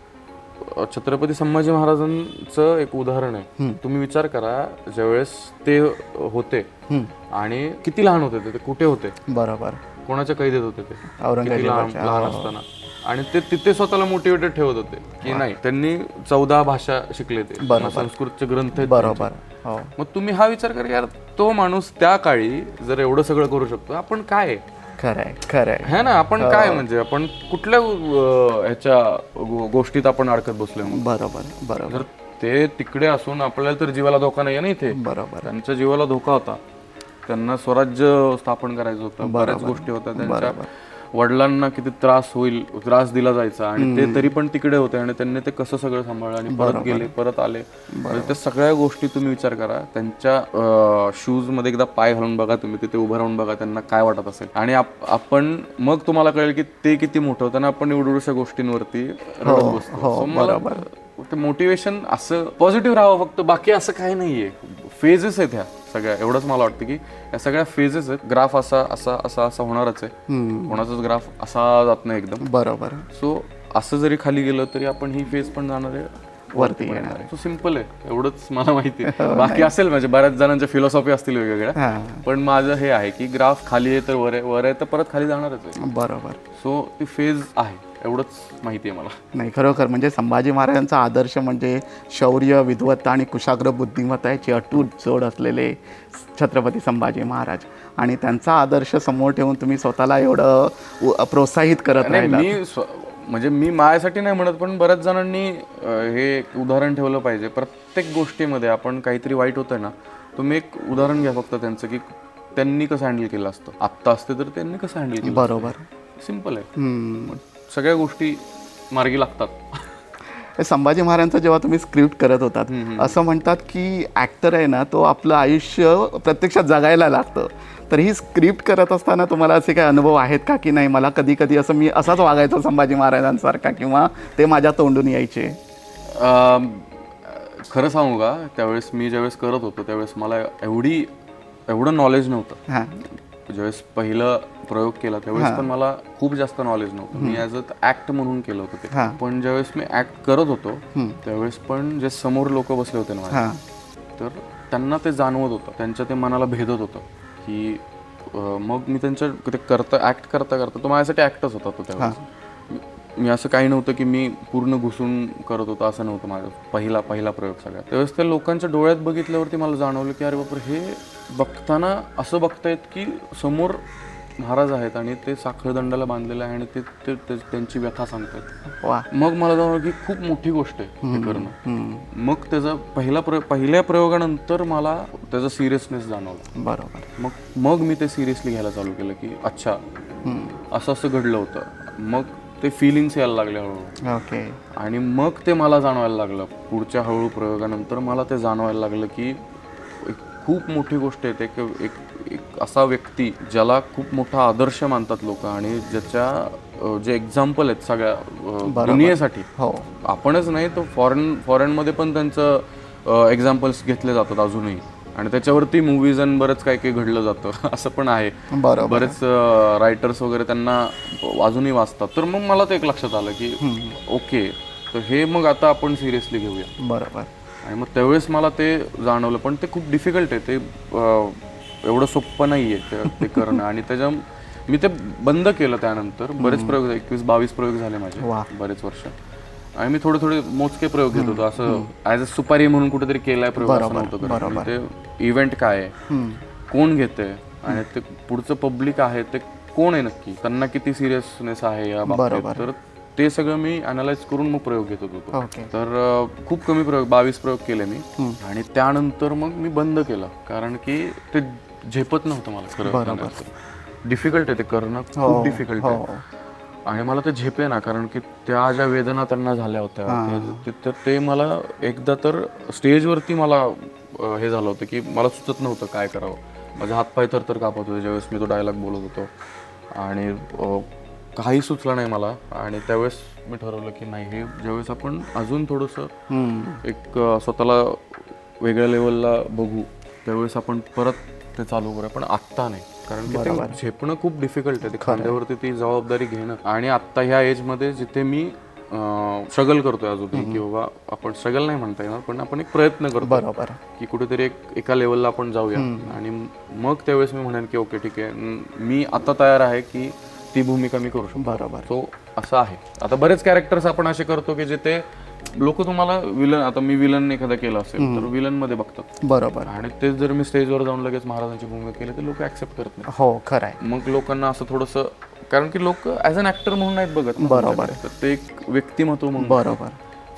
छत्रपती संभाजी महाराजांचं एक उदाहरण आहे. तुम्ही विचार करा, ज्यावेळेस ते होते आणि किती लहान होते ते कुठे होते, बरोबर, कोणाच्या कैदेत होते ते, किती औरंगजेबाच्या. लहान असताना, आणि ते तिथे स्वतःला मोटिवेटेड ठेवत होते की नाही, त्यांनी 14 भाषा शिकले, ते संस्कृतचे ग्रंथ आहेत बरोबर. त्यांचे. मग तुम्ही हा विचार करा, यार तो माणूस त्या काळी जर एवढं सगळं करू शकतो, आपण काय आहे? खरंय है ना, आपण काय म्हणजे आपण कुठल्या ह्याच्या गोष्टीत आपण अडकत बसलोय? बरोबर. जर ते तिकडे असून आपल्याला तर जीवाला धोका नाही आहे ना इथे. बरोबर. त्यांच्या जीवाला धोका होता, त्यांना स्वराज्य स्थापन करायचं होतं, बऱ्याच गोष्टी होत्या. त्यांच्या वडिलांना किती त्रास दिला जायचा, आणि ते तरी पण तिकडे होते, आणि त्यांनी ते कसं सगळं सांभाळलं आणि परत गेले, परत आले. म्हणजे त्या सगळ्या गोष्टी तुम्ही विचार करा. त्यांच्या शूज मध्ये एकदा पाय घालून बघा, तुम्ही तिथे उभं राहून बघा, त्यांना काय वाटत असेल. आणि आपण मग तुम्हाला कळेल की ते किती मोठं होतं, आणि आपण एवढ्याशा गोष्टींवरती रडत बसतो. बरोबर. ते मोटिवेशन असं पॉझिटिव्ह राहावं फक्त, बाकी असं काही नाहीये. फेजेस आहेत ह्या सगळ्या, एवढंच मला वाटतं की या सगळ्या फेजेस आहेत. ग्राफ असा होणारच आहे, कोणाचाच ग्राफ असा जात नाही एकदम. बरोबर. सो असं जरी खाली गेलं तरी आपण ही फेज पण जाणार आहे, वरती येणार आहे. सो सिम्पल आहे, एवढंच मला माहिती आहे. बाकी असेल म्हणजे बऱ्याच जणांच्या फिलॉसॉफी असतील वेगवेगळ्या, पण माझं हे आहे की ग्राफ खाली आहे तर वर आहे तर परत खाली जाणारच आहे. बरोबर. सो ती फेज आहे, एवढंच माहिती आहे मला. नाही, खरोखर म्हणजे संभाजी महाराजांचा आदर्श म्हणजे शौर्य, विद्वत्ता आणि कुशाग्र बुद्धिमत्ता याची अटूट जोड असलेले छत्रपती संभाजी महाराज, आणि त्यांचा आदर्श समोर ठेवून तुम्ही स्वतःला एवढं प्रोत्साहित करत राहिला. म्हणजे मी माझ्यासाठी नाही म्हणत, पण बऱ्याच जणांनी हे एक उदाहरण ठेवलं पाहिजे. प्रत्येक गोष्टीमध्ये आपण काहीतरी वाईट होतंय ना, तुम्ही एक उदाहरण घ्या फक्त त्यांचं की त्यांनी कसं हँडल केलं असतं. आत्ता असते तर त्यांनी कसं हँडल केलं. बरोबर. सिम्पल आहे, सगळ्या गोष्टी मार्गी लागतात. संभाजी महाराजांचं जेव्हा तुम्ही स्क्रिप्ट करत होतात, असं म्हणतात की ॲक्टर आहे ना, तो आपलं आयुष्य प्रत्यक्षात जगायला लागतं. तर ही स्क्रिप्ट करत असताना तुम्हाला असे काही अनुभव आहेत का की नाही, मला कधी कधी असं मी असाच वागायचा संभाजी महाराजांसारखा, किंवा ते माझ्या तोंडून यायचे? खरं सांगू का, त्यावेळेस मी ज्यावेळेस करत होतो त्यावेळेस मला एवढं नॉलेज नव्हतं. ज्यावेळेस पहिलं प्रयोग केला त्यावेळेस पण मला खूप जास्त नॉलेज नव्हतं. मी ॲज अ ॲक्ट म्हणून केलं होतं ते. पण ज्यावेळेस मी ॲक्ट करत होतो त्यावेळेस पण जे समोर लोक बसले होते ना माझ्या, तर त्यांना ते जाणवत होतं, त्यांच्या ते मनाला भेदत होतं की मग मी त्यांच्या ते ॲक्ट करता तो माझ्यासाठी ॲक्टच होता तो त्यावेळेस. मी असं काही नव्हतं की मी पूर्ण घुसून करत होतो, असं नव्हतं. माझा पहिला प्रयोग सगळ्यात त्यावेळेस त्या लोकांच्या डोळ्यात बघितल्यावरती मला जाणवलं की अरे बापरे, हे बघताना असं बघतायत की समोर महाराज आहेत आणि ते साखळदंडाला बांधलेले आहे आणि ते त्यांची व्यथा सांगतात. मग मला जाणवलं की खूप मोठी गोष्ट आहे हे करणं. मग त्याचा पहिल्या प्रयोगानंतर मला त्याचा सिरियसनेस जाणवला. बरोबर. मग मी ते सिरियसली घ्यायला चालू केलं की अच्छा असं घडलं होतं. मग ते फिलिंग्स यायला लागले हळूहळू. ओके. आणि मग ते मला जाणवायला लागलं पुढच्या हळूहळू प्रयोगानंतर मला ते जाणवायला लागलं की खूप मोठी गोष्ट आहे. एक असा व्यक्ती ज्याला खूप मोठा आदर्श मानतात लोक, आणि ज्याच्या जे एक्झाम्पल आहेत सगळ्या दुनियेसाठी. आपणच नाही तर फॉरेनमध्ये पण त्यांचं एक्झाम्पल्स घेतले जातात अजूनही, आणि त्याच्यावरती मूवीज आणि बरंच काही घडलं जातं असं पण आहे. बरेच रायटर्स वगैरे त्यांना अजूनही वाचतात. तर मग मला ते एक लक्षात आलं की ओके, तर हे मग आता आपण सिरियसली घेऊया. बरोबर. आणि मग त्यावेळेस मला ते जाणवलं. पण ते खूप डिफिकल्ट आहे, ते एवढं सोपं नाही आहे ते करणं. आणि मी ते बंद केलं. त्यानंतर बरेच प्रयोग, 21-22 प्रयोग झाले माझे बरेच वर्ष. आणि मी थोडे मोजके प्रयोग घेत होतो, असं ॲज अ सुपारी म्हणून कुठेतरी केलाय प्रयोग असं नव्हतं. ते इव्हेंट काय आहे, कोण घेते, आणि ते पुढचं पब्लिक आहे ते कोण आहे नक्की, त्यांना किती सिरियसनेस आहे या बाबतीत, तर ते सगळं मी अनालाइज करून मग प्रयोग घेत होतो. तर खूप कमी प्रयोग, 22 प्रयोग केले मी. आणि त्यानंतर मग मी बंद केलं, कारण की ते झेपत नव्हतं मला खरं. डिफिकल्ट आहे ते करणं, खूप डिफिकल्ट आहे. आणि मला ते झेपे ना, कारण की त्या ज्या वेदना त्यांना झाल्या होत्या तर ते मला एकदा तर स्टेजवरती मला हे झालं होतं की मला सुचत नव्हतं काय करावं. माझे हातपाय तर कापत होते ज्यावेळेस मी तो डायलॉग बोलत होतो आणि काही सुचलं नाही मला. आणि त्यावेळेस मी ठरवलं की नाही, हे ज्यावेळेस आपण अजून थोडंसं एक स्वतःला वेगळ्या लेवलला बघू त्यावेळेस आपण परत ते चालू करूया, पण आत्ता नाही. कारण की ते झेपणं खूप डिफिकल्ट आहे, ते खांद्यावरती ती जबाबदारी घेणं. आणि आत्ता ह्या एजमध्ये जिथे मी स्ट्रगल करतोय अजूनही, की बाबा आपण स्ट्रगल नाही म्हणता येणार, पण आपण एक प्रयत्न करतो बरोबर की कुठेतरी एका लेवलला आपण जाऊया. आणि मग त्यावेळेस मी म्हणेन की ओके ठीक आहे, मी आता तयार आहे की ती भूमिका मी करू शकतो. बरोबर. तो असं आहे. आता बरेच कॅरेक्टर्स आपण असे करतो की जिथे लोक तुम्हाला विलन, आता मी विलन एखादा केलं असेल तर विलन मध्ये बघतात. बरोबर. आणि तेच जर मी स्टेजवर जाऊन लगेच महाराजांची भूमिका केली तर लोक ऍक्सेप्ट करत नाही. हो खरं आहे. मग लोकांना असं थोडंसं, कारण की लोक ॲज अन ऍक्टर म्हणून नाहीत बघत. बरोबर. तर ते एक व्यक्तिमत्व म्हणून. बरोबर.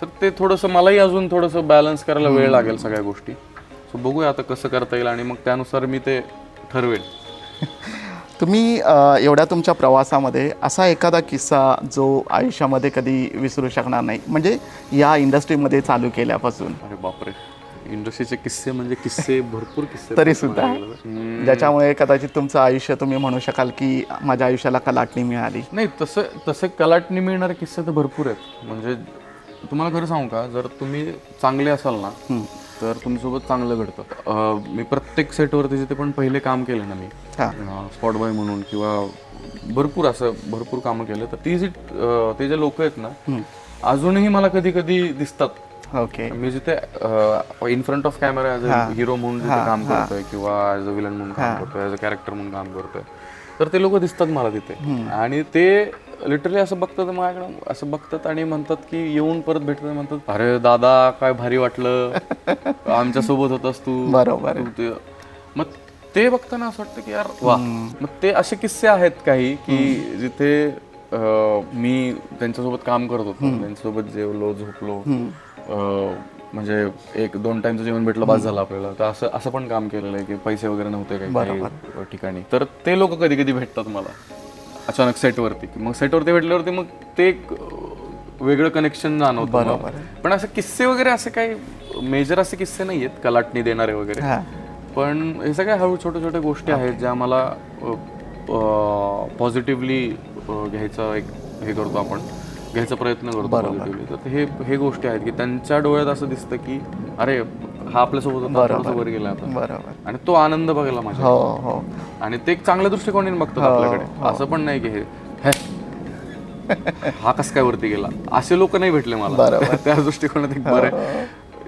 तर ते थोडंसं मलाही अजून थोडंसं बॅलन्स करायला वेळ लागेल सगळ्या गोष्टी. सो बघूया आता कसं करता येईल आणि मग त्यानुसार मी ते ठरवेल. तुम्ही एवढ्या तुमच्या प्रवासामध्ये असा एखादा किस्सा जो आयुष्यामध्ये कधी विसरू शकणार नाही, म्हणजे या इंडस्ट्रीमध्ये चालू केल्यापासून? अरे बापरे, इंडस्ट्रीचे किस्से म्हणजे किस्से भरपूर किस्से तरी सुद्धा ज्याच्यामुळे कदाचित तुमचं आयुष्य तुम्ही म्हणू शकाल की माझ्या आयुष्याला कलाटणी मिळाली. नाही, तसे कलाटणी मिळणारे किस्से तर भरपूर आहेत. म्हणजे तुम्हाला खरं सांगू का, जर तुम्ही चांगले असाल ना तर तुमच्यासोबत चांगलं घडतं. मी प्रत्येक सेटवरती जिथे पण पहिले काम केलं ना मी, स्पॉट बॉय म्हणून किंवा भरपूर कामं केलं, तर ते जे लोक आहेत ना अजूनही मला कधी कधी दिसतात. ओके. मी जिथे in front off camera as a hero म्हणून जिथे काम करतोय किंवा ॲज अ विलन म्हणून काम करतोय, ॲज अ कॅरेक्टर म्हणून काम करतोय, तर ते लोक दिसतात मला तिथे. आणि ते लिटरली असं बघतात माझ्याकडे, असं बघतात आणि म्हणतात की येऊन परत भेटतात, म्हणतात अरे दादा काय भारी वाटलं, आमच्या सोबत होतास तू. बरोबर. मग ते बघताना असं वाटतं की यार वा. मग ते असे किस्से आहेत काही की जिथे मी त्यांच्यासोबत काम करत होतो, त्यांच्यासोबत जेवलो झोपलो, म्हणजे 1-2 टाइमचं जेवण भेटलं बस झालं आपल्याला. तर असं पण काम केलेलं आहे की पैसे वगैरे नव्हते काही ठिकाणी, तर ते लोक कधी कधी भेटतात मला अचानक सेटवरती. मग सेटवरती भेटल्यावरती मग ते एक वेगळं कनेक्शन जाणवतं. पण असं किस्से वगैरे असे काही मेजर असे किस्से नाही आहेत कलाटणी देणारे वगैरे, पण हे सगळ्या हळू छोट्या छोट्या गोष्टी आहेत ज्या मला पॉझिटिव्हली घ्यायचा एक हे करतो, आपण घ्यायचा प्रयत्न करतो पॉझिटिव्हली. तर हे गोष्टी आहेत की त्यांच्या डोळ्यात असं दिसतं की अरे हा आपल्यासोबत होता, थोडंसं वर गेला आता. आणि तो आनंद बघायला माझ्या, आणि ते एक चांगल्या दृष्टिकोनाने बघतात आपल्याकडे. असं पण नाही की हे हा कस काय वरती गेला, असे लोक नाही भेटले मला. त्या दृष्टिकोनात एक बरं आहे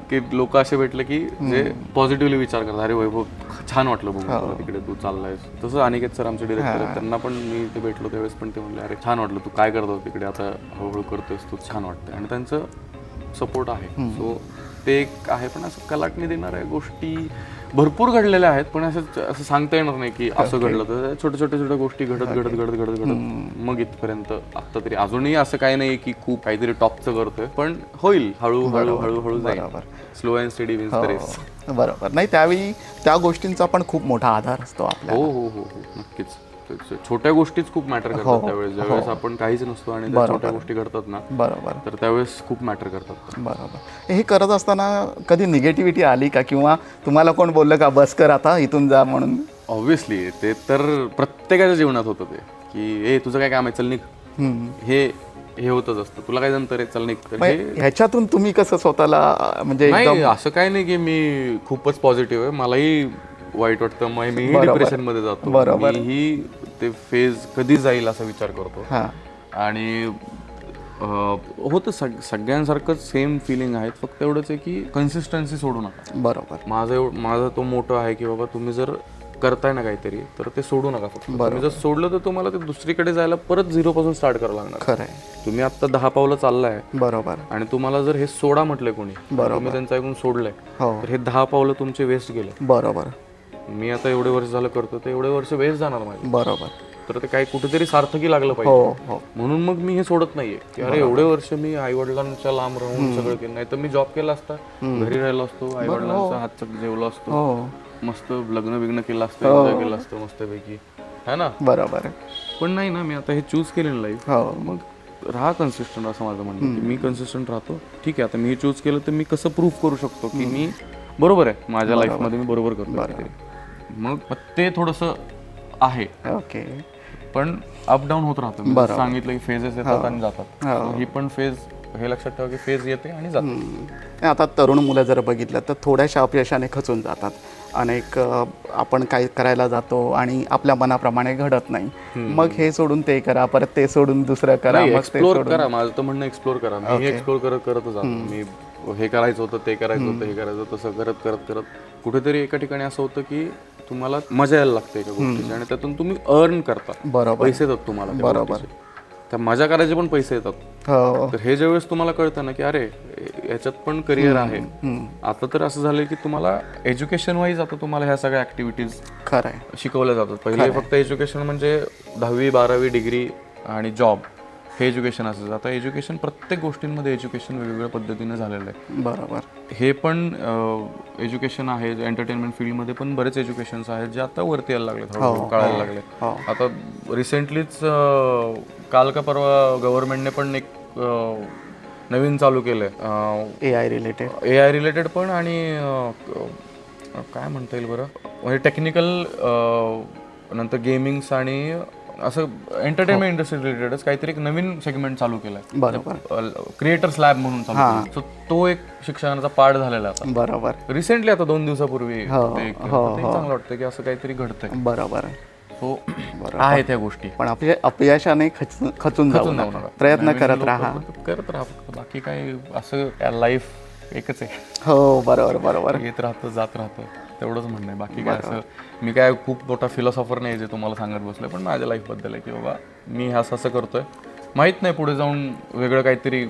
की लोक असे भेटले की जे पॉझिटिव्हली विचार करतात. अरे वैभव छान वाटलं बघून तिकडे तू चाललायस. तसं अनिकेत सर आमचे डिरेक्टर आहेत, त्यांना पण मी ते भेटलो त्यावेळेस पण ते म्हणले अरे छान वाटलं, तू काय करतो तिकडे आता, हळूहळू करतोयस तू, छान वाटतंय. आणि त्यांचं सपोर्ट आहे. सो ते एक आहे. पण असं कलाटणी देणाऱ्या गोष्टी भरपूर घडलेल्या आहेत, पण असं सांगता येणार नाही की असं घडलं. तर छोट्या गोष्टी घडत मग इथपर्यंत आत्ता तरी अजूनही असं काही नाही की खूप काहीतरी टॉपचं करतोय, पण होईल हळूहळू जाईल. Slow and steady wins the race. बरोबर. नाही, त्यावेळी त्या गोष्टींचा पण खूप मोठा आधार असतो आपल्याला. हो नक्कीच. छोट्या गोष्टीच खूप मॅटर करतात त्यावेळेस, ज्यावेळेस आपण काहीच नसतो आणि त्या छोट्या गोष्टी घडतात ना, बरोबर, तर त्यावेळेस खूप मॅटर करतात. बरोबर. हे करत असताना कधी निगेटिव्हिटी आली का, किंवा तुम्हाला कोण बोललं का बस कर आता इथून जा म्हणून? ऑब्व्हियसली ते तर प्रत्येकाच्या जीवनात होतं ते की हे तुझं काय काम आहे, चल निघ. हे होतच असतं, तुला काय जमतं रे, चल निघ. ह्याच्यातून तुम्ही कसं स्वतःला, म्हणजे नाही असं काय नाही की मी खूपच पॉझिटिव्ह आहे, मलाही वाईट वाटतं, मी डिप्रेशन मध्ये जातो, मीही ते फेज कधी जाईल असा विचार करतो. आणि होतं सगळ्यांसारखंच सेम फिलिंग आहेत, फक्त एवढंच आहे की कन्सिस्टन्सी सोडू नका. बरोबर. माझा तो मोठो आहे की बाबा तुम्ही जर करताय ना काहीतरी तर ते सोडू नका. फक्त तुम्ही जर सोडलं तर तुम्हाला ते दुसरीकडे जायला परत 0 पासून स्टार्ट करावं लागणार. खरंय. तुम्ही आता 10 पावलं चाललाय, बरोबर, आणि तुम्हाला जर हे सोडा म्हटलंय कोणी, तुम्ही त्यांचं ऐकून सोडलंय, तर हे 10 पावलं तुमचे वेस्ट गेले. बरोबर. मी आता एवढे वर्ष झालं करतो, ते एवढे वर्ष वेस्ट जाणार माझे. बरोबर. तर ते काही कुठेतरी सार्थकी लागलं पाहिजे. म्हणून मग मी हे सोडत नाहीये की अरे एवढे वर्ष मी आई वडिलांच्या लांब राहून सगळं केलं. नाही तर मी जॉब केला असता, घरी राहिलो असतो, आई वडिलांचा हातचं जेवलो असतो, मस्त लग्न बिग्न केलं असतं, एन्जॉय केलं असतं मस्तपैकी. है ना. बरोबर. पण नाही ना, मी आता हे चूज केलेलं लाईफ, हो. मग राहा कन्सिस्टंट असं माझं म्हणणं की मी कन्सिस्टंट राहतो. ठीक आहे, आता मी चूज केलं तर मी कसं प्रूव्ह करू शकतो की मी बरोबर आहे, माझ्या लाईफमध्ये मी बरोबर करतो. मग ते थोडंसं आहे. ओके. पण अप डाऊन होत राहतं. मी सांगितलं की फेजेस येतात आणि जातात. ही पण फेज, हे लक्षात ठेवा की फेज येते आणि जाते. आता तरुण मुलं जर बघितलं तर थोड्याशा अपयशाने खचून जातात. अनेक आपण काय करायला जातो आणि आपल्या मनाप्रमाणे घडत नाही. मग हे सोडून ते करा, परत ते सोडून दुसरं करा, मग ते एक्सप्लोर सोडून करा. माझं तर म्हणणं एक्सप्लोर करा. मी एक्सप्लोर करतच जातो. मी हे करायचं होतं, ते करायचं होतं, हे करायचं होतं, तसं करत करत करत कुठेतरी एका ठिकाणी असं होतं की तुम्हाला मजा यायला लागते एका गोष्टीची आणि त्यातून तुम्ही अर्न करता. बरोबर. पैसे येतात तुम्हाला त्या गोष्टीचे. त्या मजा करायचे पण पैसे येतात. हो. तर हे ज्यावेळेस तुम्हाला कळतं ना की अरे याच्यात पण करिअर आहे. आता तर असं झालंय की तुम्हाला एज्युकेशन वाईज आता तुम्हाला ह्या सगळ्या ऍक्टिव्हिटीज खरं आहे. शिकवल्या जातात. पहिले फक्त एज्युकेशन म्हणजे 10वी 12वी डिग्री आणि जॉब, हे एज्युकेशन असायचं. आता एज्युकेशन प्रत्येक गोष्टींमध्ये एज्युकेशन वेगवेगळ्या पद्धतीने झालेलं आहे. बरोबर. हे पण एज्युकेशन आहे. एंटरटेनमेंट फील्डमध्ये पण बरेच एज्युकेशन्स आहेत जे आता वरती यायला लागले, हळूहळू कळायला लागले. आता रिसेंटलीच काल का परवा गव्हर्नमेंटने पण एक नवीन चालू केलंय AI रिलेटेड पण आणि काय म्हणता येईल बरं, म्हणजे टेक्निकल नंतर गेमिंग्स आणि असं एंटरटेनमेंट इंडस्ट्री रिलेटेडच काहीतरी एक नवीन सेगमेंट चालू केलाय. बरोबर. क्रिएटर्स लॅब म्हणून चालू केलं. सो तो एक शिक्षणाचा पार्ट झालेला आता. बरोबर. रिसेंटली आता 2 दिवसापूर्वी चांगलं वाटतं की असं काहीतरी घडतंय. बरोबर. हो, आहे त्या गोष्टी. पण अपयशाने खचून जाऊ नका. प्रयत्न करत राहा. फक्त बाकी काय, असं लाईफ एकच आहे. हो. बरोबर. येत राहतं, जात राहतं, तेवढंच म्हणणं आहे. बाकी काय असं मी काय खूप मोठा फिलॉसॉफर नाही जे तुम्हाला सांगत बसलोय. पण माझ्या लाईफबद्दल आहे की बाबा मी असं करतोय. माहीत नाही पुढे जाऊन वेगळं काहीतरी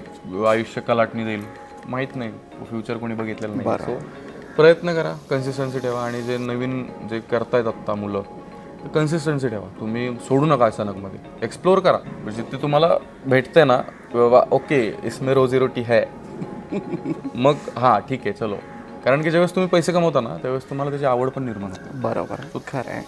आयुष्य कलाटणी देईल, माहीत नाही, फ्युचर कोणी बघितलेलं नाही. सो प्रयत्न करा, कन्सिस्टन्सी ठेवा आणि जे नवीन जे करतायत आत्ता मुलं, कन्सिस्टन्सी ठेवा. तुम्ही सोडू नका अचानकमध्ये. एक्सप्लोर करा. जिथे तुम्हाला भेटते ना बाबा ओके इसमें रोजी रोटी है, मग हां ठीक आहे चलो. कारण की ज्यावेळेस तुम्ही पैसे कमवता ना त्यावेळेस तुम्हाला त्याची आवड पण निर्माण होते. बरोबर. खरं आहे.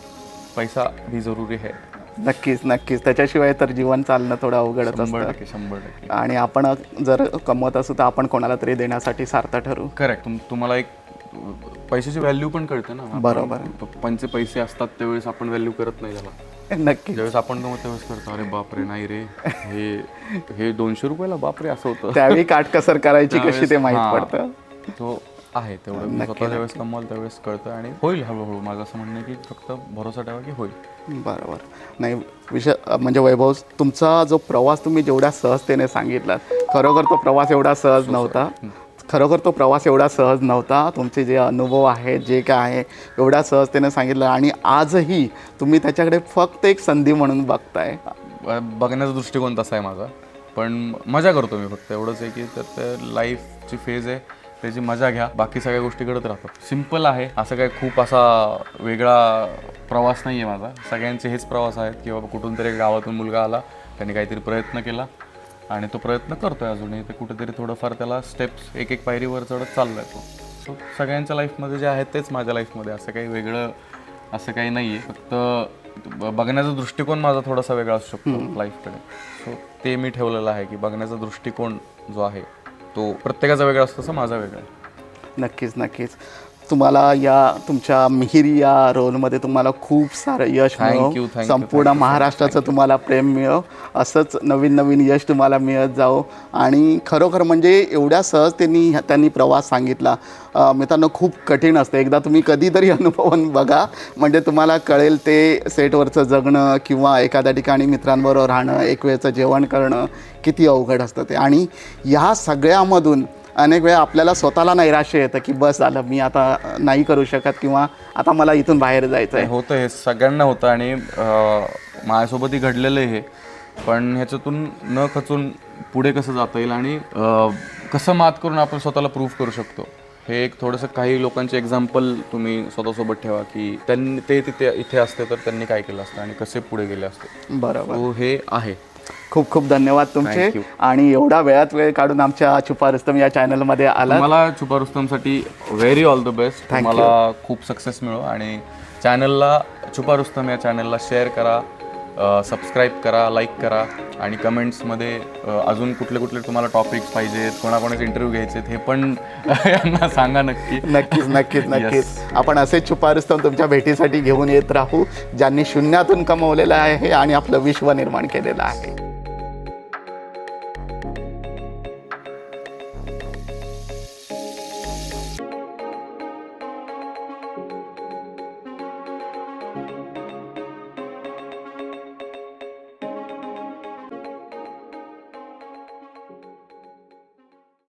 पैसा भी जरुरी है. नक्कीच. त्याच्याशिवाय तर जीवन चालणं थोडं अवघडच असतं. 100%. आणि आपण जर कमवत असू तर आपण कोणाला तरी देण्यासाठी सार्थ ठरू. करेक्ट. तुम्हाला एक पैशाची व्हॅल्यू पण कळते ना. बरोबर. पप्पांचे पैसे असतात त्यावेळेस आपण व्हॅल्यू करत नाही त्याला. नक्की. ज्यावेळेस आपण कमवतो त्यावेळेस करतो अरे बापरे नाही रे, हे 200 रुपयाला बापरे असं होतं. त्यावेळी काटकसर करायची कशी ते माहीत पडतं. तो आहे तेवढं स्वतः ज्यावेळेस कमवाल त्यावेळेस कळतं आणि होईल हळूहळू. माझं असं म्हणणं आहे की फक्त भरोसा ठेवा की होईल. बरोबर. नाही विषय म्हणजे वैभव, तुमचा जो प्रवास तुम्ही जेवढ्या सहजतेने सांगितलात, खरोखर तो प्रवास एवढा सहज नव्हता. तुमचे जे अनुभव आहेत, जे काय आहे, एवढ्या सहजतेने सांगितलं आणि आजही तुम्ही त्याच्याकडे फक्त एक संधी म्हणून बघताय. बघण्याचा दृष्टिकोन तसा आहे माझा. पण मजा करतो मी. फक्त एवढंच आहे की त्यात लाईफची फेज आहे, त्याची मजा घ्या. बाकी सगळ्या गोष्टी घडत राहतात. सिम्पल आहे. असं काय खूप असा वेगळा प्रवास नाही आहे माझा. सगळ्यांचे हेच प्रवास आहेत की बाबा कुठून तरी गावातून मुलगा आला, त्यांनी काहीतरी प्रयत्न केला आणि तो प्रयत्न करतोय अजूनही. ते कुठेतरी थोडंफार त्याला स्टेप्स एक पायरीवर चढत चाललाय तो. सो सगळ्यांच्या लाईफमध्ये जे आहे तेच माझ्या लाईफमध्ये. असं काही वेगळं असं काही नाही आहे. फक्त बघण्याचा दृष्टिकोन माझा थोडासा वेगळा असू शकतो लाईफकडे. सो ते मी ठेवलेलं आहे की बघण्याचा दृष्टिकोन जो आहे तो प्रत्येकाचा वेगळा असतो, तसं माझा वेगळा आहे. नक्कीच. तुम्हाला या तुमच्या मिहीर या रोलमध्ये तुम्हाला खूप सारं यश मिळो. संपूर्ण महाराष्ट्राचं तुम्हाला प्रेम मिळो. असंच नवीन यश तुम्हाला मिळत जाओ. आणि खरोखर म्हणजे एवढ्या सहज त्यांनी प्रवास सांगितला. मित्रांनो खूप कठीण असतं. एकदा तुम्ही कधीतरी अनुभवून बघा, म्हणजे तुम्हाला कळेल ते सेटवरचं जगणं किंवा एखाद्या ठिकाणी मित्रांबरोबर राहणं, एक वेळचं जेवण करणं किती अवघड असतं ते. आणि ह्या सगळ्यामधून अनेक वेळा आपल्याला स्वतःला नैराश्य येतं की बस झालं, मी आता नाही करू शकत किंवा आता मला इथून बाहेर जायचं आहे. होतं, हे सगळ्यांना होतं आणि माझ्यासोबतही घडलेलं आहे हे. पण ह्याच्यातून न खचून पुढे कसं जाता येईल आणि कसं मात करून आपण स्वतःला प्रूव्ह करू शकतो, हे एक थोडंसं काही लोकांचे एक्झाम्पल तुम्ही स्वतःसोबत ठेवा की ते इथे असते तर त्यांनी काय केलं असतं आणि कसे पुढे गेले असते. बरोबर. हे आहे. खूप खूप धन्यवाद तुमचे. आणि एवढा वेळ काढून आमच्या छुपा रुस्तम या चॅनलमध्ये आला. मला छुपा रुस्तमसाठी व्हेरी ऑल द बेस्ट. तुम्हाला खूप सक्सेस मिळो आणि चॅनलला छुपा रुस्तम या चॅनलला शेअर करा, सबस्क्राईब करा, लाईक करा आणि कमेंट्समध्ये अजून कुठले कुठले तुम्हाला टॉपिक्स पाहिजेत, कोणाकोणाचे इंटरव्ह्यू घ्यायचे हे पण यांना सांगा नक्की. नक्कीच नक्कीच नक्कीच. आपण असे छुपा रुस्तम तुमच्या भेटीसाठी घेऊन येत राहू, ज्यांनी शून्यातून कमवलेलं आहे आणि आपलं विश्व निर्माण केलेलं आहे.